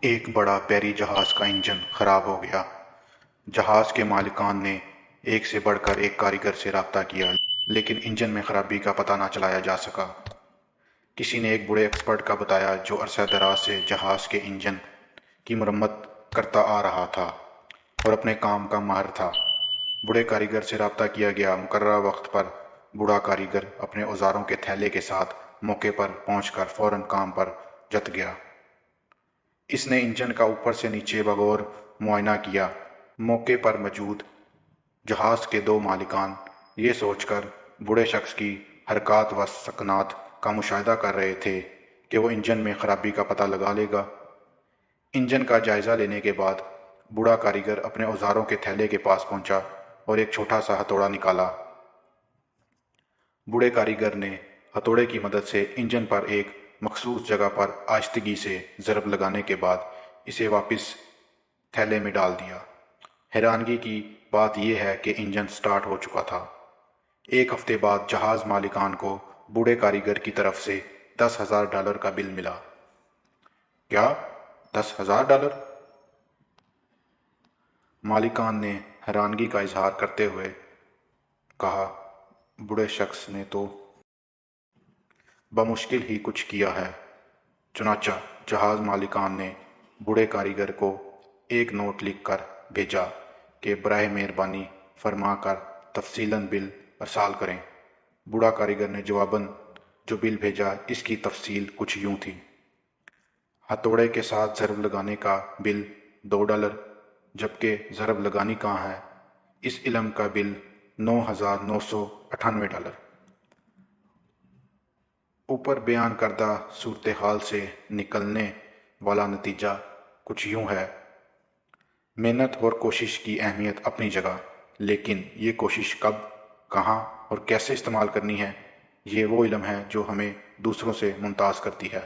ایک بڑا بحری جہاز کا انجن خراب ہو گیا۔ جہاز کے مالکان نے ایک سے بڑھ کر ایک کاریگر سے رابطہ کیا، لیکن انجن میں خرابی کا پتہ نہ چلایا جا سکا۔ کسی نے ایک بڑے ایکسپرٹ کا بتایا جو عرصہ دراز سے جہاز کے انجن کی مرمت کرتا آ رہا تھا اور اپنے کام کا ماہر تھا۔ بڑے کاریگر سے رابطہ کیا گیا۔ مقررہ وقت پر بوڑھا کاریگر اپنے اوزاروں کے تھیلے کے ساتھ موقع پر پہنچ کر فوراً کام پر جت گیا۔ اس نے انجن کا اوپر سے نیچے بغور معائنہ کیا۔ موقع پر موجود جہاز کے دو مالکان یہ سوچ کر بوڑھے شخص کی حرکات و سکنات کا مشاہدہ کر رہے تھے کہ وہ انجن میں خرابی کا پتہ لگا لے گا۔ انجن کا جائزہ لینے کے بعد بوڑھا کاریگر اپنے اوزاروں کے تھیلے کے پاس پہنچا اور ایک چھوٹا سا ہتھوڑا نکالا۔ بوڑھے کاریگر نے ہتھوڑے کی مدد سے انجن پر ایک مخصوص جگہ پر آہستگی سے ضرب لگانے کے بعد اسے واپس تھیلے میں ڈال دیا۔ حیرانگی کی بات یہ ہے کہ انجن سٹارٹ ہو چکا تھا۔ ایک ہفتے بعد جہاز مالکان کو بوڑھے کاریگر کی طرف سے $10,000 کا بل ملا۔ کیا $10,000؟ مالکان نے حیرانگی کا اظہار کرتے ہوئے کہا۔ بوڑھے شخص نے تو بمشکل ہی کچھ کیا ہے۔ چنانچہ جہاز مالکان نے بوڑھے کاریگر کو ایک نوٹ لکھ کر بھیجا کہ براہ مہربانی فرما کر تفصیلاً بل ارسال کریں۔ بوڑھا کاریگر نے جواباً جو بل بھیجا اس کی تفصیل کچھ یوں تھی: ہتھوڑے کے ساتھ ضرب لگانے کا بل $2، جبکہ ضرب لگانی کہاں ہے اس علم کا بل $9,998۔ اوپر بیان کردہ صورتحال سے نکلنے والا نتیجہ کچھ یوں ہے: محنت اور کوشش کی اہمیت اپنی جگہ، لیکن یہ کوشش کب، کہاں اور کیسے استعمال کرنی ہے، یہ وہ علم ہے جو ہمیں دوسروں سے ممتاز کرتی ہے۔